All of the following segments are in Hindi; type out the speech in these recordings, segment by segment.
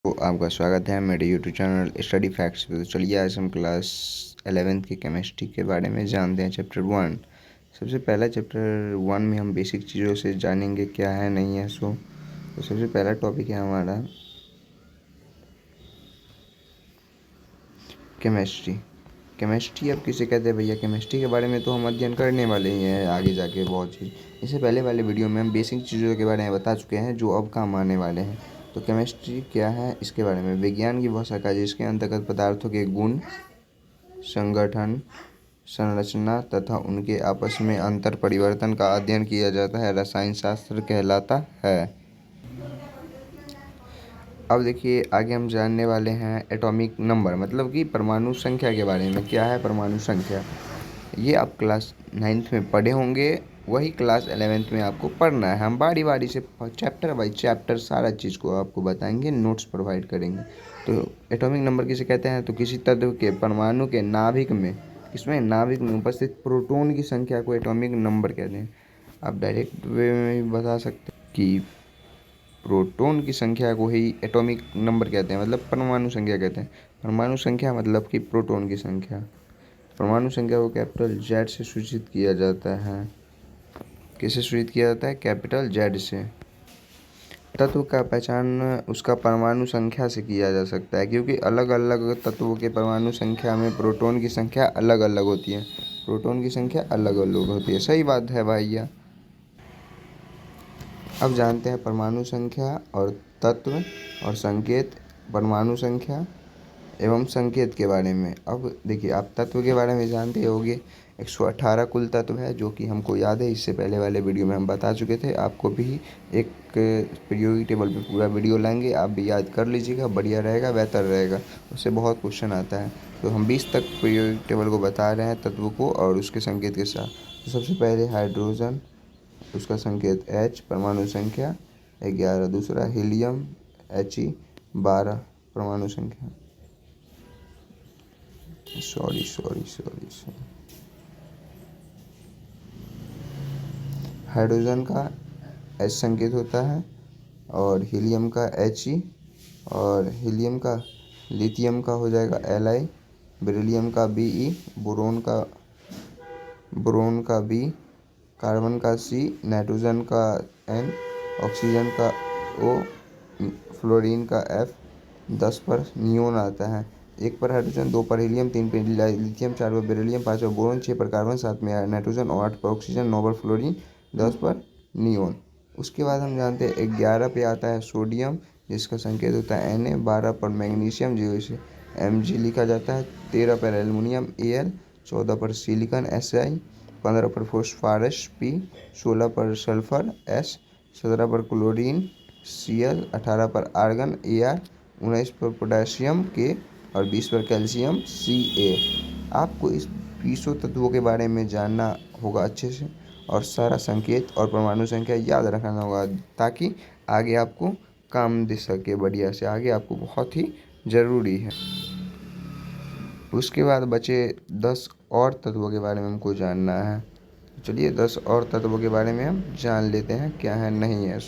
तो आपका स्वागत है मेरे यूट्यूब चैनल स्टडी फैक्ट्स पे। तो चलिए आज हम क्लास 11th की केमिस्ट्री के बारे में जानते हैं। चैप्टर 1। सबसे पहला चैप्टर 1 में हम बेसिक चीज़ों से जानेंगे क्या है नहीं है। तो सबसे पहला टॉपिक है हमारा केमिस्ट्री। केमिस्ट्री अब किसे कहते हैं भैया? केमिस्ट्री के बारे में तो हम अध्ययन करने वाले ही हैं आगे जाके बहुत चीज़। इससे पहले वाले वीडियो में हम बेसिक चीज़ों के बारे में बता चुके हैं जो अब काम आने वाले हैं। तो केमिस्ट्री क्या है इसके बारे में, विज्ञान की वह शाखा जिसके अंतर्गत पदार्थों के गुण, संगठन, संरचना तथा उनके आपस में अंतर परिवर्तन का अध्ययन किया जाता है रसायन शास्त्र कहलाता है। अब देखिए आगे हम जानने वाले हैं एटॉमिक नंबर, मतलब कि परमाणु संख्या के बारे में। क्या है परमाणु संख्या? ये आप क्लास 9th में पढ़े होंगे, वही क्लास 11th में आपको पढ़ना है। हम बारी बारी से चैप्टर बाई चैप्टर सारा चीज़ को आपको बताएंगे, नोट्स प्रोवाइड करेंगे। तो एटॉमिक नंबर किसे कहते हैं? तो किसी तत्व के परमाणु के नाभिक में, इसमें नाभिक में उपस्थित प्रोटॉन की संख्या को एटॉमिक नंबर कहते हैं। आप डायरेक्ट वे में भी बता सकते हैं कि प्रोटॉन की संख्या को ही एटॉमिक नंबर कहते हैं, मतलब परमाणु संख्या कहते हैं। परमाणु संख्या मतलब कि प्रोटॉन की संख्या। परमाणु संख्या को कैपिटल जेड से सूचित किया जाता है। किससे सूचित किया जाता है? कैपिटल जेड से। तत्व का पहचान उसका परमाणु संख्या से किया जा सकता है, क्योंकि अलग अलग तत्वों के परमाणु संख्या में प्रोटॉन की संख्या अलग अलग होती है। प्रोटॉन की संख्या अलग अलग होती है। सही बात है भैया। अब जानते हैं परमाणु संख्या और तत्व और संकेत, परमाणु संख्या एवं संकेत के बारे में। अब देखिए आप तत्व के बारे में जानते होंगे। 118 कुल तत्व है जो कि हमको याद है, इससे पहले वाले वीडियो में हम बता चुके थे। आपको भी एक पीरियोडिक टेबल पे पूरा वीडियो लाएंगे, आप भी याद कर लीजिएगा, बढ़िया रहेगा, बेहतर रहेगा। उससे बहुत क्वेश्चन आता है। तो हम 20 तक पीरियोडिक टेबल को बता रहे हैं, तत्व को और उसके संकेत के साथ। तो सबसे पहले हाइड्रोजन, उसका संकेत H, परमाणु संख्या 11। दूसरा हीलियम He 12, परमाणु संख्या सॉरी हाइड्रोजन का H संकेत होता है और हीलियम का He, और हीलियम का लिथियम का हो जाएगा Li, बेरिलियम का Be, बोरोन का B, कार्बन का C, नाइट्रोजन का N, ऑक्सीजन का O, फ्लोरीन का F। 10 पर नियोन आता है। 1 पर हाइड्रोजन, 2 पर हीलियम, 3 पर लिथियम, 4 पर बेरिलियम, 5 पर बोरोन, 6 पर कार्बन, 7 में नाइट्रोजन और 8 पर ऑक्सीजन, 9 पर फ्लोरीन, 10 पर नियोन। उसके बाद हम जानते हैं 11 पे आता है सोडियम, जिसका संकेत होता है Na। 12 पर मैग्नीशियम, जो इसे Mg लिखा जाता है। 13 पर एल्युमिनियम Al, 14 पर सिलिकॉन Si, 15 पर फॉस्फोरस P, 16 पर सल्फर S, 17 पर क्लोरीन Cl, 18 पर आर्गन Ar, 19 पर पोटेशियम K और 20 पर कैल्शियम Ca। आपको इस 20 तत्वों के बारे में जानना होगा अच्छे से, और सारा संकेत और परमाणु संख्या याद रखना होगा, ताकि आगे आपको काम दे सके बढ़िया से। आगे आपको बहुत ही ज़रूरी है। उसके बाद बचे 10 और तत्वों के बारे में हमको जानना है। चलिए 10 और तत्वों के बारे में हम जान लेते हैं क्या है नहीं है।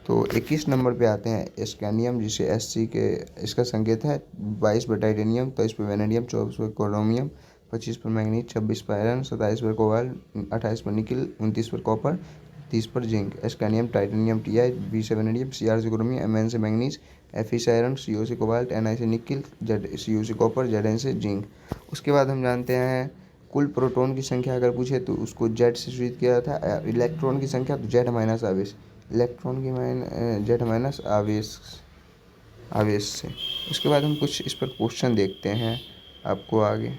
तो 21 नंबर पे आते हैं स्कैनियम, जिसे Sc के इसका संकेत है। 22 पर टाइटेनियम, 23 पर वेनेडियम, 24 पर क्रोमियम, 25 पर मैंगनीज, 26 पर आयरन, 27 पर कोबाल्ट, 28 पर निकिल, 29 पर कॉपर, 30 पर जिंक। स्कैनियम, टाइटेनियम Ti, B से वेनेडियम, Cr से क्रोमियम, Mn से मैंगनीज, Fe से आयरन, Co से कोबाल्ट, Ni से निकिल, Cu से कॉपर, Zn से जिंक। उसके बाद हम जानते हैं कुल प्रोटॉन की संख्या अगर पूछे तो उसको जेड से सूचित किया जाता है। इलेक्ट्रॉन की संख्या तो जेड माइनस आवेश, इलेक्ट्रॉन की जेड माइनस आवेश से। उसके बाद हम कुछ इस पर क्वेश्चन देखते हैं आपको आगे।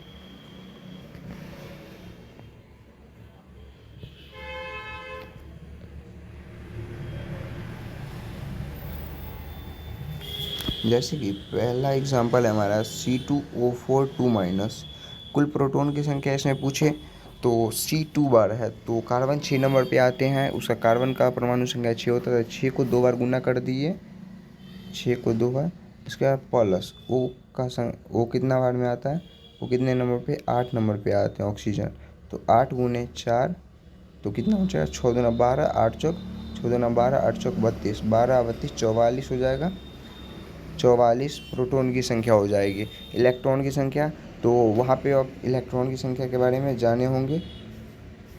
जैसे कि पहला एग्जांपल है हमारा C2O4 2-। कुल प्रोटॉन की संख्या इसमें पूछे तो C2 बार है, तो कार्बन 6 नंबर पे आते हैं। उसका कार्बन का परमाणु संख्या 6 होता है, 6 को 2 बार गुना कर दिए, 6 को 2 बार। इसके बाद प्लस O कितना बार में आता है? वो कितने नंबर पे? 8 नंबर पे आते हैं ऑक्सीजन। तो 8 गुने 4 तो कितना हो जाएगा? 6 दूना 12, 8 चौक 6 दूना 12, 8 चौक 32, 12 32 44 हो जाएगा। 44 प्रोटॉन की संख्या हो जाएगी। इलेक्ट्रॉन की संख्या, तो वहाँ पे आप इलेक्ट्रॉन की संख्या के बारे में जाने होंगे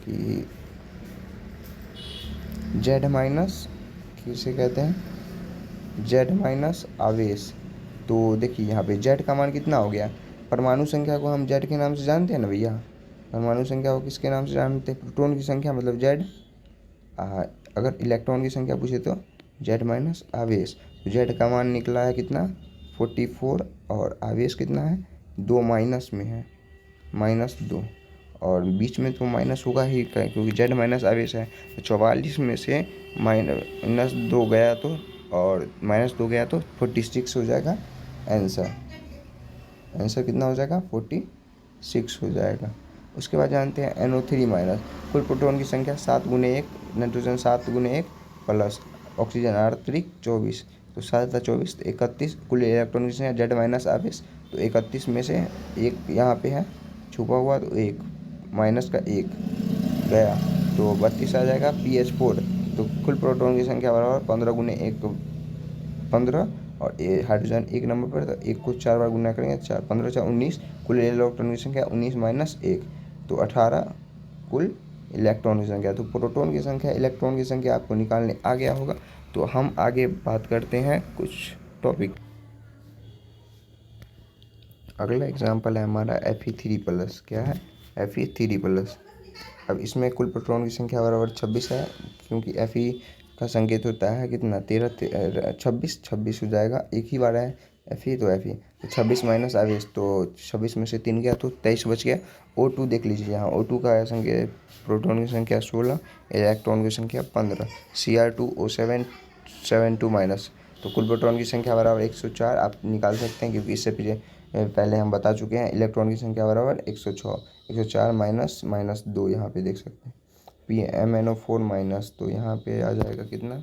कि जेड माइनस किसे कहते हैं, जेड माइनस आवेश। तो देखिए यहाँ पे जेड का मान कितना हो गया, परमाणु संख्या को हम जेड के नाम से जानते हैं ना भैया, परमाणु संख्या को किसके नाम से जानते हैं, प्रोटॉन की संख्या मतलब जेड। अगर इलेक्ट्रॉन की संख्या पूछे तो जेड माइनस आवेश। तो जेड का मान निकला है कितना 44 और आवेश कितना है 2 माइनस में है, -2, और बीच में तो माइनस होगा ही क्योंकि जेड माइनस आवेश है। तो 44 में से -2 गया तो, और -2 गया तो 46 हो जाएगा आंसर। आंसर कितना हो जाएगा 46 हो जाएगा। उसके बाद जानते हैं NO3 माइनस। कुल प्रोटॉन की संख्या 7 गुने 1, नाइट्रोजन 7 गुने 1 प्लस ऑक्सीजन आंतरिक 24, तो 7 × 24 तो 31। कुल इलेक्ट्रॉन की संख्या जेड माइनस आवेश, तो 31 में से एक यहाँ पे है छुपा हुआ, तो एक माइनस का एक गया तो 32 आ जाएगा PH4। तो कुल प्रोटॉन की संख्या बराबर 15 गुने 1 15, और हाइड्रोजन एक नंबर पर, तो एक को 4 बार गुना करेंगे 4 15 4 19। कुल इलेक्ट्रॉन की संख्या 19 माइनस 1, तो 18 कुल इलेक्ट्रॉन की संख्या। तो प्रोटॉन की संख्या इलेक्ट्रॉन की संख्या आपको निकालने आ गया होगा। तो हम आगे बात करते हैं कुछ टॉपिक। अगला एग्जाम्पल है हमारा Fe3+। क्या है Fe3+। अब इसमें कुल प्रोटॉन की संख्या बराबर 26 है, क्योंकि Fe का संकेत होता है कितना 13 26 हो जाएगा, एक ही बार है Fe तो Fe। तो 26 माइनस आवेश, तो 26 में से 3 गया तो 23 बच गया। O2 देख लीजिए, यहाँ O2 का संकेत, प्रोटॉन की संख्या 16, इलेक्ट्रॉन की संख्या 15, Cr2O7 72 माइनस। तो कुल प्रोटॉन की संख्या बराबर 104 आप निकाल सकते हैं, क्योंकि इससे पहले हम बता चुके हैं। इलेक्ट्रॉन की संख्या बराबर 106, 104 माइनस -2 यहाँ पे देख सकते हैं। PMNO4 माइनस, तो यहाँ पे आ जाएगा कितना,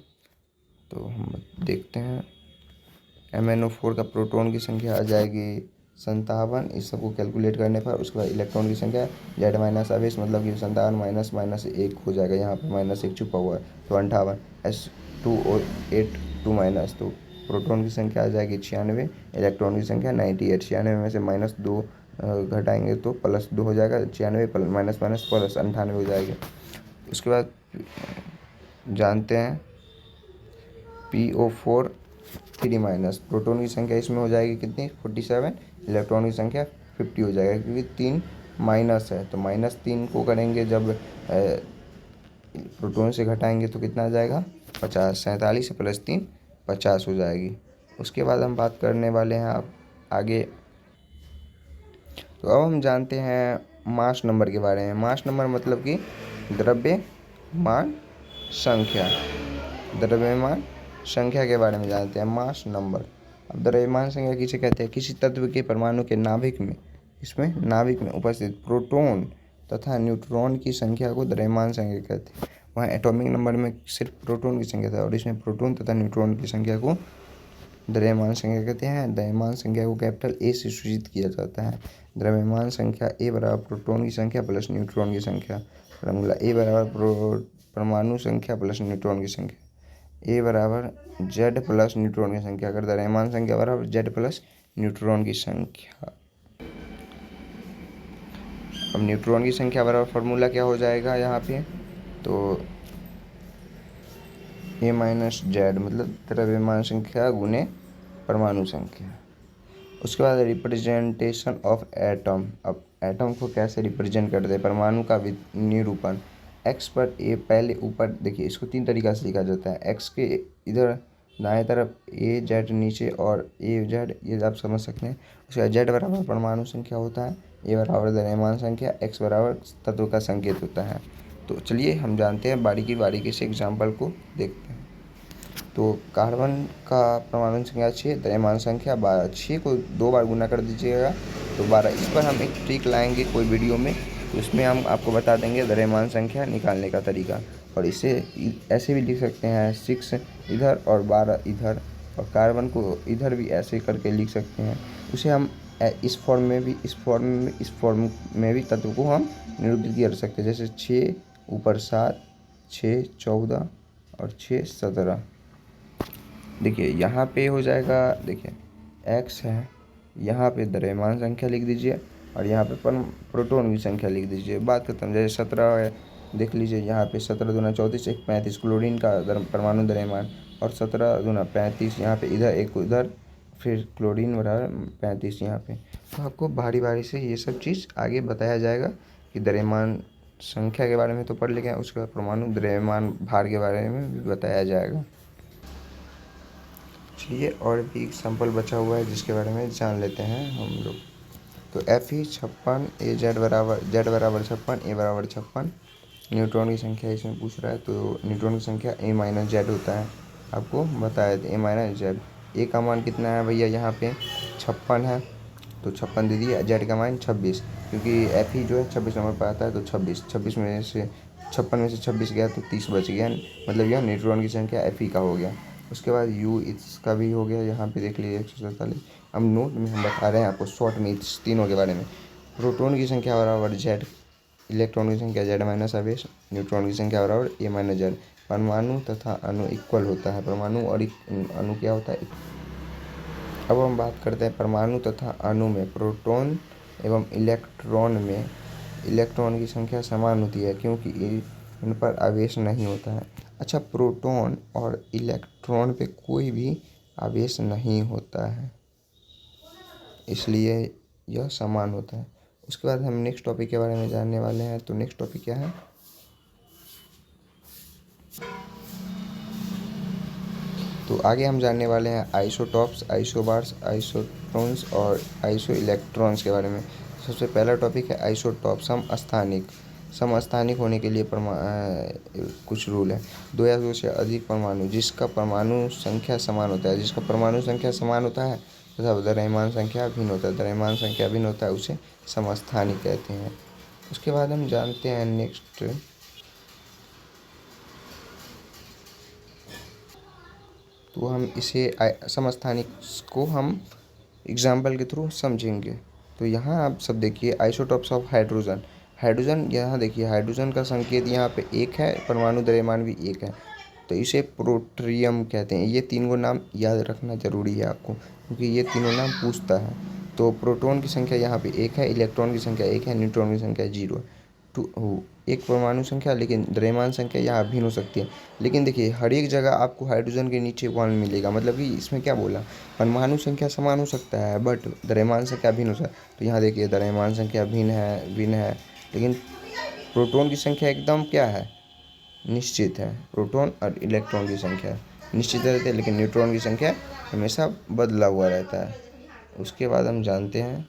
तो हम देखते हैं। MNO4 का प्रोटॉन की संख्या आ जाएगी 57, इस सबको कैलकुलेट करने पर। उसके बाद इलेक्ट्रॉन की संख्या जेड माइनस आवेश, मतलब कि 57 माइनस -1 हो जाएगा, यहाँ पे -1 छुपा हुआ है, तो 58 S2O82 माइनस। तो प्रोटॉन की संख्या आ जाएगी 96, इलेक्ट्रॉन की संख्या 98। 96 में से -2 घटाएंगे तो +2 हो जाएगा, 96 माइनस माइनस प्लस 98 हो जाएगी। उसके बाद जानते हैं PO4 3-, प्रोटॉन की संख्या इसमें हो जाएगी कितनी 47, इलेक्ट्रॉन की संख्या 50 हो जाएगा, क्योंकि 3 माइनस है। तो -3 को करेंगे जब प्रोटॉन से घटाएंगे तो कितना आ जाएगा 50, 47 + 3 50 हो जाएगी। उसके बाद हम बात करने वाले हैं आप आगे। तो अब हम जानते हैं मास नंबर के बारे में। मास नंबर मतलब कि द्रव्यमान संख्या, द्रव्यमान संख्या के बारे में जानते हैं, मास नंबर। अब द्रव्यमान संख्या किसे कहते हैं, किसी तत्व के परमाणु के नाभिक में, इसमें नाभिक में उपस्थित प्रोटॉन तथा न्यूट्रॉन की संख्या को द्रव्यमान संख्या कहते हैं। वहाँ एटॉमिक नंबर में सिर्फ प्रोटॉन की संख्या था, और इसमें प्रोटॉन तथा न्यूट्रॉन की संख्या को द्रव्यमान संख्या कहते हैं। द्रव्यमान संख्या को कैपिटल A से सूचित किया जाता है। द्रव्यमान संख्या A बराबर प्रोटॉन की संख्या प्लस न्यूट्रॉन की संख्या। फॉर्मूला A बराबर परमाणु संख्या प्लस न्यूट्रॉन की संख्या, A बराबर Z प्लस न्यूट्रॉन की संख्या। अगर द्रव्यमान संख्या बराबर Z प्लस न्यूट्रॉन की संख्या। अब न्यूट्रॉन की संख्या बराबर फार्मूला क्या हो जाएगा यहाँ पे, तो A माइनस Z, मतलब द्रव्यमान संख्या गुने परमाणु संख्या। उसके बाद रिप्रेजेंटेशन ऑफ एटम। अब एटम को कैसे रिप्रेजेंट करते हैं, परमाणु का निरूपण। एक्स पर ए, पहले ऊपर देखिए, इसको 3 तरीका से लिखा जाता है। एक्स के इधर दाएं तरफ AZ नीचे, और AZ ये आप समझ सकते हैं। उसके बाद Z बराबर परमाणु संख्या होता है, A बराबर द्रव्यमान संख्या, X बराबर तत्व का संकेत होता है। तो चलिए हम जानते हैं, बारीकी से एग्जाम्पल को देखते हैं। तो कार्बन का परमाणु संख्या 6, द्रव्यमान संख्या 12। 6 को 2 बार गुना कर दीजिएगा तो 12। इस पर हम एक ट्रिक लाएंगे कोई वीडियो में, तो उसमें हम आपको बता देंगे द्रव्यमान संख्या निकालने का तरीका। और इसे ऐसे भी लिख सकते हैं, 6 इधर और 12 इधर, और कार्बन को इधर भी ऐसे करके लिख सकते हैं। उसे हम इस फॉर्म में भी तत्व को हम निरूपित कर सकते हैं, जैसे 6 ऊपर 7, 6 14 और 6 17। देखिए यहाँ पे हो जाएगा, देखिए x है, यहाँ पे द्रव्यमान संख्या लिख दीजिए और यहाँ पे प्रोटॉन की संख्या लिख दीजिए। बात खत्म। जैसे 17 है, देख लीजिए यहाँ पे 17 दूना 34, 1 35 क्लोरीन का परमाणु द्रव्यमान, और 17 दूना 35 यहाँ पे इधर एक उधर, फिर क्लोरीन बराबर 35 यहाँ पे। तो आपको बारी बारी से ये सब चीज़ आगे बताया जाएगा कि द्रव्यमान संख्या के बारे में तो पढ़ लेंगे, उसके बाद परमाणु द्रव्यमान भार के बारे में भी बताया जाएगा। चलिए और भी एग्जाम्पल बचा हुआ है जिसके बारे में जान लेते हैं हम लोग। तो Fe 56, Z बराबर 56, A बराबर 56। न्यूट्रॉन की संख्या इसमें पूछ रहा है, तो न्यूट्रॉन की संख्या A-Z होता है, आपको बताया था A-Z। ए का मान कितना है भैया, यहाँ पे 56 है, तो 56 दे दिया। जेड का मान 26, क्योंकि Fe जो है 26 नंबर पर आता है, तो 26 में से 56 में से 26 गया तो 30 बच गया, मतलब यह न्यूट्रॉन की संख्या Fe का हो गया। उसके बाद U इसका भी हो गया, यहाँ पे देख लीजिए 147। अब नोट में हम बता रहे हैं आपको शॉर्ट में इस तीनों के बारे में। प्रोटॉन की संख्या बराबर Z, इलेक्ट्रॉन की संख्या Z- आवेश, न्यूट्रॉन की संख्या बराबर A-Z। परमाणु तथा अणु इक्वल होता है, परमाणु और अणु क्या होता है। अब हम बात करते हैं परमाणु तथा अणु में प्रोटॉन एवं इलेक्ट्रॉन में इलेक्ट्रॉन की संख्या समान होती है, क्योंकि इन पर आवेश नहीं होता है। अच्छा, प्रोटॉन और इलेक्ट्रॉन पे कोई भी आवेश नहीं होता है, इसलिए यह समान होता है। उसके बाद हम नेक्स्ट टॉपिक के बारे में जानने वाले हैं। तो नेक्स्ट टॉपिक क्या है, तो आगे हम जानने वाले हैं आइसोटॉप्स, आइसोबार्स, आइसोटोन्स और आइसो इलेक्ट्रॉन्स के बारे में। सबसे पहला टॉपिक है आइसोटॉप, समस्थानिक। समस्थानिक होने के लिए कुछ रूल है। 2 या 2 से अधिक परमाणु जिसका परमाणु संख्या समान होता है, जिसका परमाणु संख्या समान होता है तथा द्रव्यमान संख्या भिन्न होता है, द्रव्यमान संख्या भिन्न होता है, उसे समस्थानिक कहते हैं। उसके बाद हम जानते हैं नेक्स्ट, तो हम इसे समस्थानिक को हम एग्जाम्पल के थ्रू समझेंगे। तो यहाँ आप सब देखिए आइसोटॉप्स ऑफ हाइड्रोजन। हाइड्रोजन, यहाँ देखिए हाइड्रोजन का संकेत यहाँ पे 1 है, परमाणु द्रव्यमान भी 1 है, तो इसे प्रोट्रियम कहते हैं। ये तीनों नाम याद रखना जरूरी है आपको, क्योंकि ये तीनों नाम पूछता है। तो प्रोटॉन की संख्या यहाँ पे 1 है, इलेक्ट्रॉन की संख्या 1 है, न्यूट्रॉन की संख्या 0 है। एक परमाणु संख्या, लेकिन द्रव्यमान संख्या यहाँ भिन्न हो सकती है। लेकिन देखिए हर एक जगह आपको हाइड्रोजन के नीचे 1 मिलेगा, मतलब कि इसमें क्या बोला, परमाणु संख्या समान हो सकता है बट द्रव्यमान संख्या भिन्न हो सकता है। तो यहाँ देखिए द्रव्यमान संख्या भिन्न है, लेकिन प्रोटॉन की संख्या एकदम क्या है, निश्चित है। प्रोटॉन और इलेक्ट्रॉन की संख्या निश्चित रहती है, लेकिन न्यूट्रॉन की संख्या हमेशा बदला हुआ रहता है। उसके बाद हम जानते हैं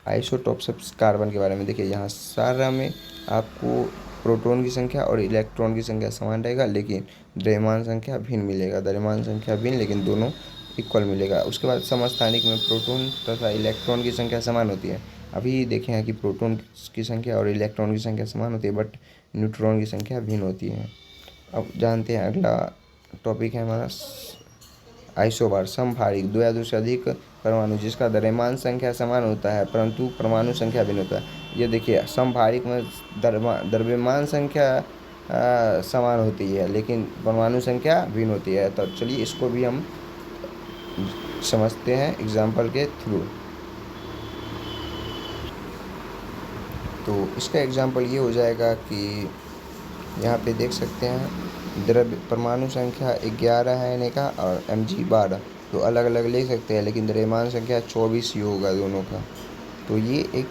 आइसोटॉप्स कार्बन के बारे में। देखिए यहाँ सारा में आपको प्रोटॉन की संख्या और इलेक्ट्रॉन की संख्या समान रहेगा, लेकिन द्रव्यमान संख्या भिन्न मिलेगा, द्रव्यमान संख्या भिन्न, लेकिन दोनों इक्वल मिलेगा। उसके बाद समस्थानिक में प्रोटॉन तथा इलेक्ट्रॉन की संख्या समान होती है। अभी देखें हैं कि प्रोटॉन की संख्या और इलेक्ट्रॉन की संख्या समान होती है, बट न्यूट्रॉन की संख्या भिन्न होती है। अब जानते हैं अगला टॉपिक है हमारा आइसोबार, समभारिक। 2 या 2 से अधिक परमाणु जिसका द्रव्यमान संख्या समान होता है परंतु परमाणु संख्या भिन्न होता है। ये देखिए समभारिक में द्रव्यमान संख्या समान होती है, लेकिन परमाणु संख्या भिन्न होती है। तो चलिए इसको भी हम समझते हैं एग्जाम्पल के थ्रू। तो इसका एग्जाम्पल ये हो जाएगा कि यहाँ पे देख सकते हैं द्रव्य परमाणु संख्या 11 है इन्हें का, और Mg 12, तो अलग अलग ले सकते हैं, लेकिन द्रव्यमान संख्या 24 ही होगा दोनों का। तो ये एक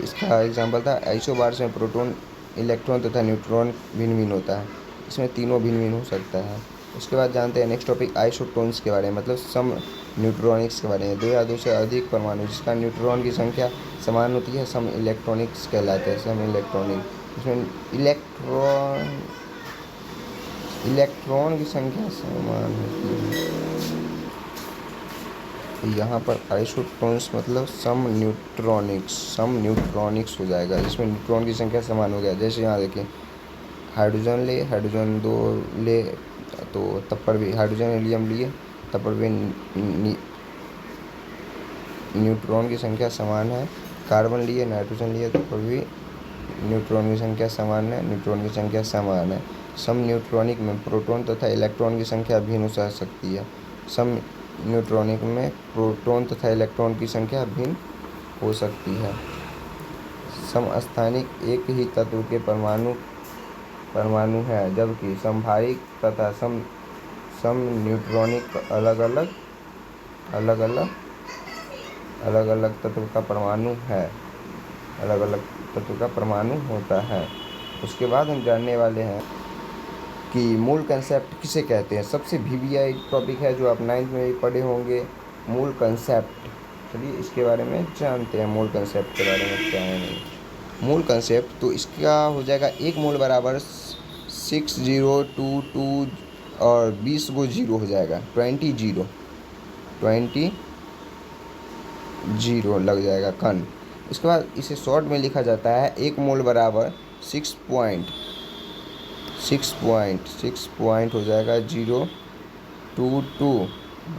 इसका एग्जांपल था। आइसोबार्स में प्रोटॉन, इलेक्ट्रॉन तथा न्यूट्रॉन भिन्न भिन्न होता है, इसमें तीनों भिन्न भिन्न हो सकता है। उसके बाद जानते हैं नेक्स्ट टॉपिक आइसोटोन्स के बारे में, मतलब सम न्यूट्रॉनिक्स के बारे में। 2 या 2 से अधिक परमाणु जिसका न्यूट्रॉन की संख्या समान होती है सम इलेक्ट्रॉनिक्स कहलाते हैं, सम इलेक्ट्रॉनिक। इसमें इलेक्ट्रॉन की संख्या समान होती है। तो यहाँ पर आइसोटोन्स मतलब सम न्यूट्रॉनिक्स हो जाएगा, जिसमें न्यूट्रॉन की संख्या समान हो गया। जैसे यहाँ देखिए हाइड्रोजन 2 ले, तो तब पर भी हाइड्रोजन हीलियम लिए, तब पर भी न्यूट्रॉन की संख्या समान है। कार्बन लिए, नाइट्रोजन लिए, तब पर भी न्यूट्रॉन की संख्या समान है, न्यूट्रॉन की संख्या समान है। सम न्यूट्रॉनिक में प्रोटॉन तथा इलेक्ट्रॉन की संख्या भिन्न हो सकती है। सम न्यूट्रॉनिक में प्रोटॉन तथा इलेक्ट्रॉन की संख्या भिन्न हो सकती है। समस्थानिक एक ही तत्व के परमाणु है, जबकि समभारिक तथा सम न्यूट्रॉनिक अलग अलग तत्व का परमाणु होता है। उसके बाद हम जानने वाले हैं कि मूल कंसेप्ट किसे कहते हैं। सबसे VVI टॉपिक है जो आप 9th में भी पढ़े होंगे, मूल कंसेप्ट। चलिए इसके बारे में जानते हैं, मूल कंसेप्ट के बारे में क्या है। नहीं मूल कंसेप्ट तो इसका हो जाएगा, एक मूल बराबर 6 0 2 2 और 20 को जीरो हो जाएगा, 20 0 लग जाएगा कण। इसके बाद इसे शॉर्ट में लिखा जाता है, एक मोल बराबर 6 पॉइंट हो जाएगा 022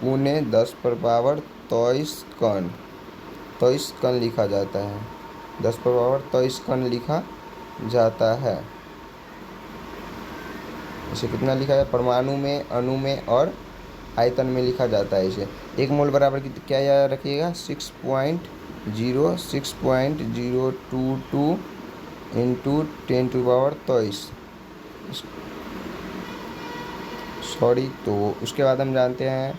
गुने 10 पर पावर 23 कण लिखा जाता है। 10 पर पावर 23 कण लिखा जाता है। इसे कितना लिखा है, परमाणु में, अणु में और आयतन में लिखा जाता है। इसे एक मोल बराबर क्या याद रखिएगा, 6.022 इंटू 10⁻23। तो उसके बाद हम जानते हैं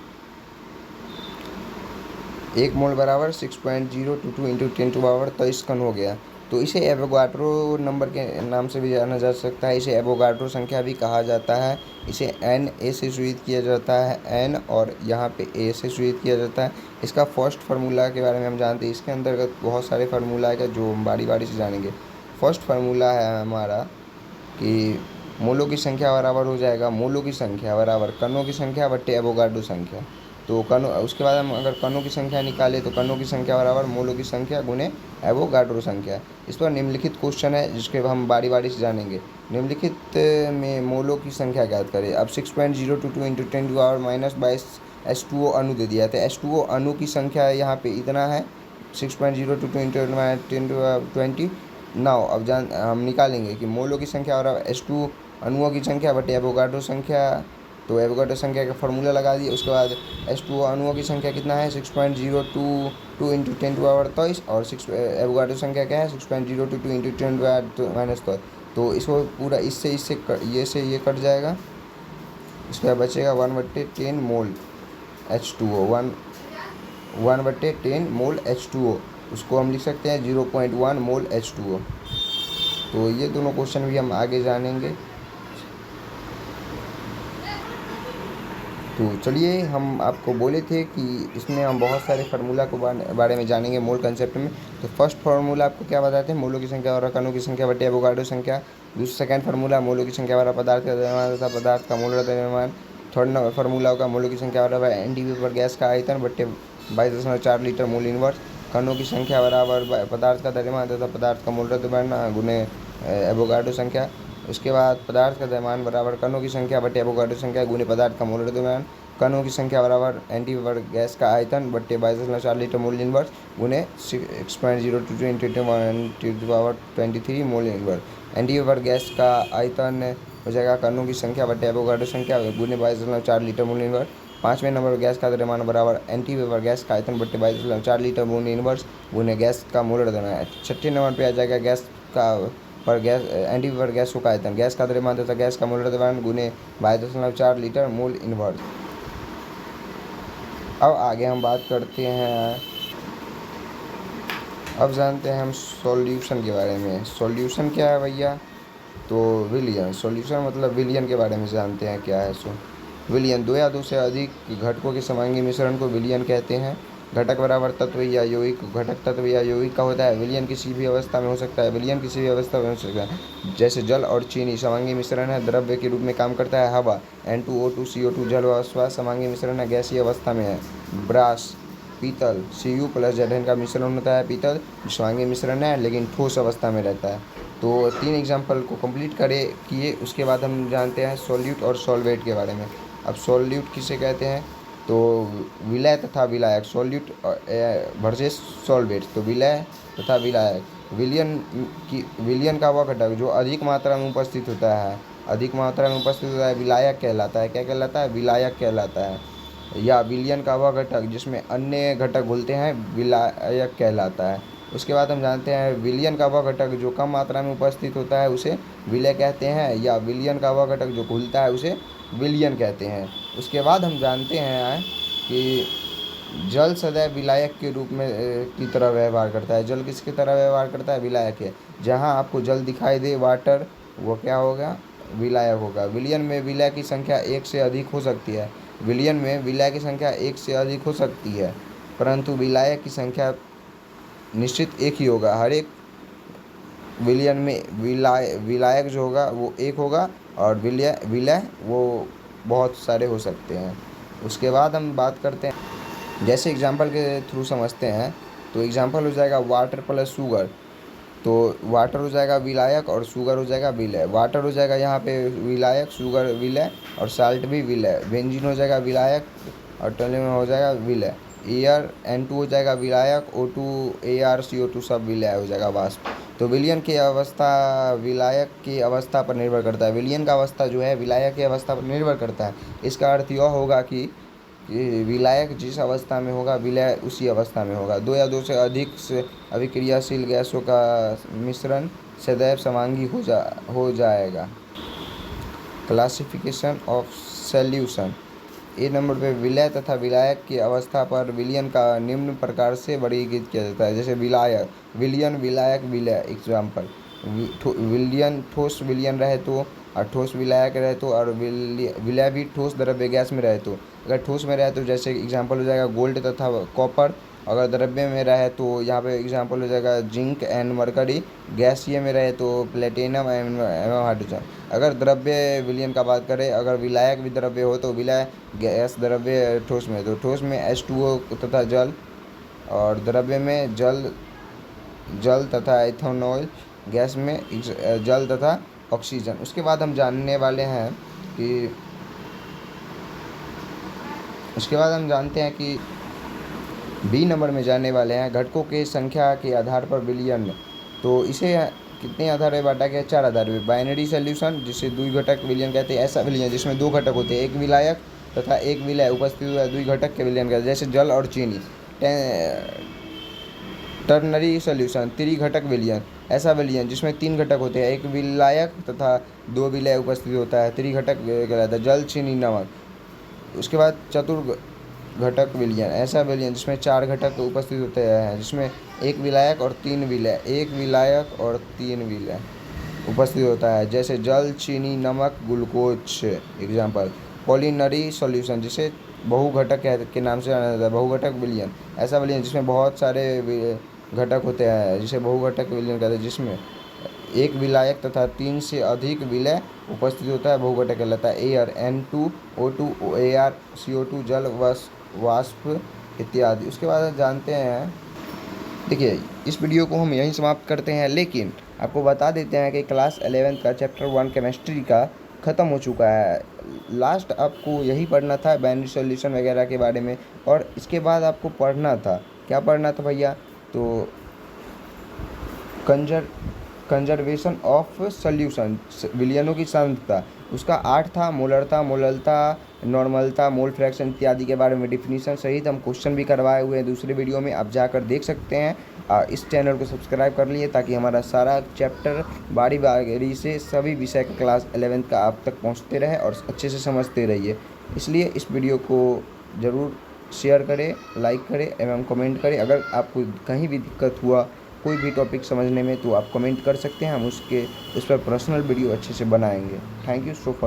एक मोल बराबर 6.022 इंटू 10⁻23 कण हो गया। तो इसे एवोगाड्रो नंबर के नाम से भी जाना जा सकता है। इसे एवोगाड्रो संख्या भी कहा जाता है। इसे Na से सूचित किया जाता है, N, और यहाँ पे A से सूचित किया जाता है। इसका फर्स्ट फार्मूला के बारे में हम जानते हैं। इसके अंतर्गत बहुत सारे फार्मूला है जो हम बारी बारी से जानेंगे। फर्स्ट फार्मूला है हमारा कि मोलों की संख्या बराबर हो जाएगा, मोलों की संख्या बराबर कणों की संख्या बट्टे एवोगाड्रो संख्या। तो कणों, उसके बाद हम अगर कणों की संख्या निकालें तो कणों की संख्या बराबर मोलों की संख्या गुने एवोगाड्रो संख्या। इस पर निम्नलिखित क्वेश्चन है जिसके हम बारी बारी से जानेंगे। निम्नलिखित में मोलों की संख्या ज्ञात करें। अब 6.022 इंटू 10⁻22 H2O अणु दे दिया था। H2O अणु की संख्या यहाँ पे इतना है, 6.022 इंटू 10⁻20। नाउ अब हम निकालेंगे कि मोलों की संख्या और H2 अणुओं की संख्या बटे एवोगाड्रो संख्या। तो एवोगाड्रो संख्या का फॉर्मूला लगा दिए। उसके बाद H2O अणुओं की संख्या कितना है, 6.022 इंटू 10⁻23 और एवोगाड्रो संख्या क्या है, 6.022 इंटू 10⁻23। तो इसको पूरा इससे ये कट जाएगा। इसके बाद बचेगा 1/10 मोल H2O, 1/10 मोल H2O। उसको हम लिख सकते हैं 0.1 मोल H2O। तो ये दोनों क्वेश्चन भी हम आगे जानेंगे। तो चलिए, हम आपको बोले थे कि इसमें हम बहुत सारे फार्मूला को बारे में जानेंगे मोल कंसेप्ट में। तो फर्स्ट फार्मूला आपको क्या बताते हैं, मोलों की संख्या और कणों की संख्या बटे एवोगाड्रो संख्या। सेकंड फार्मूला मोलों की संख्या बराबर पदार्थ का द्रव्यमान तथा पदार्थ का मोलर द्रव्यमान। थर्ड फार्मूला होगा मोलों की संख्या बराबर NdV पर गैस का आयतन बटे 22.4 लीटर मोल इनवर्स। कणों की संख्या बराबर पदार्थ का द्रव्यमान तथा पदार्थ का मोलर द्रव्यमान गुने एवोगाड्रो संख्या। उसके बाद पदार्थ का द्रव्यमान बराबर कणों की संख्या बटे एवोगाड्रो संख्या गुने पदार्थ का मोलर द्रव्यमान। कणों की संख्या बराबर NdV पर गैस का आयतन बट्टे 22.4 लीटर मोल इनवर्स गुने 6.022 इंटू 10⁻23 मोल इनवर्स। NdV पर गैस का आयतन हो जाएगा कणों की संख्या बट्टे एवोगाड्रो संख्या गुने 22.4 लीटर मोल इनवर्स। 5वें नंबर पर गैस का द्रव्यमान बराबर NdV पर गैस का आयतन बट्टे 22.4 लीटर मोल इनवर्स गुने गैस का मोलर द्रव्यमान। 6ठे नंबर पर आ जाएगा गैस का NdV पर गैसों का आयतन, गैस का द्रव्यमान तथा गैस का मोलर द्रव्यमान गुने 22.4 लीटर मोल इनवर्स। अब आगे हम बात करते हैं, अब जानते हैं हम सॉल्यूशन के बारे में। सॉल्यूशन क्या है भैया, तो विलयन। सॉल्यूशन मतलब विलयन के बारे में जानते हैं क्या है। विलयन, दो या दो से अधिक घटकों के समांगी मिश्रण को विलयन कहते हैं। घटक बराबर तत्व या यौगिक, घटक तत्व या यौगिक का होता है। विलयन किसी भी अवस्था में हो सकता है। विलयन किसी भी अवस्था में हो सकता है, जैसे जल और चीनी समांगी मिश्रण है, द्रव्य के रूप में काम करता है। हवा N2O2 CO2 जल व समांगी मिश्रण है, गैसीय अवस्था में है। ब्रास, पीतल Cu + Zn का मिश्रण होता है। पीतल समांगी मिश्रण है लेकिन ठोस अवस्था में रहता है। तो 3 एग्जाम्पल को कंप्लीट किए। उसके बाद हम जानते हैं सॉल्यूट और सॉल्वेट के बारे में। अब सॉल्यूट किसे कहते हैं, तो विलय तथा विलायक। सॉल्यूट वर्सेस सॉल्वेट, तो विलय तथा विलायक। विलयन का वह घटक जो अधिक मात्रा में उपस्थित होता है, विलायक कहलाता है। क्या कहलाता है, विलायक कहलाता है। या विलयन का वह घटक जिसमें अन्य घटक घुलते हैं विलायक कहलाता है। उसके बाद हम जानते हैं विलयन का वह घटक जो कम मात्रा में उपस्थित होता है उसे विलय कहते हैं, या विलयन का वह घटक जो घुलता है उसे विलयन कहते हैं। उसके बाद हम जानते हैं कि जल सदैव विलायक के रूप में की तरह व्यवहार करता है। जल किसकी तरह व्यवहार करता है? विलायक है। जहाँ आपको जल दिखाई दे वाटर, वो क्या होगा? विलायक होगा। विलयन में विलय की संख्या एक से अधिक हो सकती है। विलयन में विलय की संख्या एक से अधिक हो सकती है, परंतु विलायक की संख्या निश्चित एक ही होगा। हर एक विलयन में विलायक जो होगा वो एक होगा, और विलय वो बहुत सारे हो सकते हैं। उसके बाद हम बात करते हैं, जैसे एग्जाम्पल के थ्रू समझते हैं, तो एग्जाम्पल हो जाएगा वाटर प्लस शुगर। तो वाटर हो जाएगा विलायक और शुगर हो जाएगा विलय। वाटर हो जाएगा यहाँ पे विलायक, शुगर विलय, और साल्ट भी विलय। बेंजीन हो जाएगा विलायक और टोल्यूइन हो जाएगा विलय। एयर N2 हो जाएगा विलायक, O2 AR CO2 सब विलय हो जाएगा, वाष्प। तो विलयन की अवस्था विलायक की अवस्था पर निर्भर करता है। विलयन का अवस्था जो है विलायक की अवस्था पर निर्भर करता है। इसका अर्थ यह होगा कि विलायक जिस अवस्था में होगा विलय उसी अवस्था में होगा। दो या दो से अधिक से अभिक्रियाशील गैसों का मिश्रण सदैव समांगी हो जाएगा। Classification of solution. A number पे विलय तथा विलायक की अवस्था पर विलयन का निम्न प्रकार से वर्गीकृत किया जाता है। जैसे विलयन, विलायक, विलय। एग्जाम्पल, विलयन ठोस विलयन रहे तो, और ठोस विलायक रहे तो, और विलय भी ठोस द्रव्य गैस में रहे तो। अगर ठोस में रहे तो जैसे एग्जाम्पल हो जाएगा गोल्ड तथा कॉपर। अगर द्रव्य में रहे तो यहाँ पे एग्जाम्पल हो जाएगा जिंक एंड मरकरी। गैसीय में रहे तो प्लेटिनम एवं हाइड्रोजन। अगर द्रव्य विलयन का बात करें, अगर विलायक भी द्रव्य हो तो विलय गैस, द्रव्य ठोस में, तो ठोस में H2O तथा जल, और द्रव्य में जल तथा इथेनॉल, गैस में जल तथा ऑक्सीजन। उसके बाद हम जानने वाले हैं कि बी नंबर में जानने वाले हैं घटकों के संख्या के आधार पर विलयन। तो इसे कितने आधार पे बांटा गया? 4 आधार पे। बाइनरी सॉल्यूशन जिसे द्विघटक विलयन कहते हैं। ऐसा विलयन जिसमें 2 घटक होते हैं, एक विलायक तथा एक विलय उपस्थित हुआ द्विघटक के विलयन कहते हैं, जैसे जल और चीनी। टर्नरी सॉल्यूशन त्रिघटक विलयन। ऐसा विलयन जिसमें 3 घटक होते हैं, एक विलायक तथा 2 विलय उपस्थित होता है, त्रिघटक कहलाता है, जल, चीनी, नमक। उसके बाद चतुर्घटक विलयन। ऐसा विलयन जिसमें 4 घटक उपस्थित होते हैं, जिसमें एक विलायक और 3 विलय उपस्थित होता है, जैसे जल, चीनी, नमक, ग्लूकोज। एग्जाम्पल, पॉलिनरी सॉल्यूशन जिसे बहुघटक के नाम से जाना जाता है, बहुघटक विलयन। ऐसा विलयन जिसमें बहुत सारे घटक होते हैं, जिसे बहुघटक विलयन कहते हैं, जिसमें एक विलायक तथा 3 से अधिक विलय उपस्थित होता है, बहुघटक कहलाता है। Air N2 O2 AR CO2 जल, वाष्प इत्यादि। उसके बाद जानते हैं, देखिए इस वीडियो को हम यहीं समाप्त करते हैं, लेकिन आपको बता देते हैं कि क्लास 11th का चैप्टर 1 केमिस्ट्री का ख़त्म हो चुका है। लास्ट आपको यही पढ़ना था, बाइनरी सॉल्यूशन वगैरह के बारे में, और इसके बाद आपको पढ़ना था, क्या पढ़ना था भैया? तो कंजर्वेशन ऑफ सॉल्यूशन, विलयनों की सांद्रता, उसका 8 था। मोलरता, मोललता, नॉर्मलता, मोल फ्रैक्शन इत्यादि के बारे में डिफिनीशन सहित हम क्वेश्चन भी करवाए हुए हैं दूसरे वीडियो में, आप जाकर देख सकते हैं। इस चैनल को सब्सक्राइब कर लिए ताकि हमारा सारा चैप्टर बारी बारी से सभी विषय का क्लास 11th का आप तक पहुंचते रहे और अच्छे से समझते रहिए। इसलिए इस वीडियो को ज़रूर शेयर करें, लाइक करें एवं कमेंट करें। अगर आपको कहीं भी दिक्कत हुआ कोई भी टॉपिक समझने में तो आप कमेंट कर सकते हैं, हम उस पर पर्सनल वीडियो अच्छे से बनाएंगे। Thank you so much.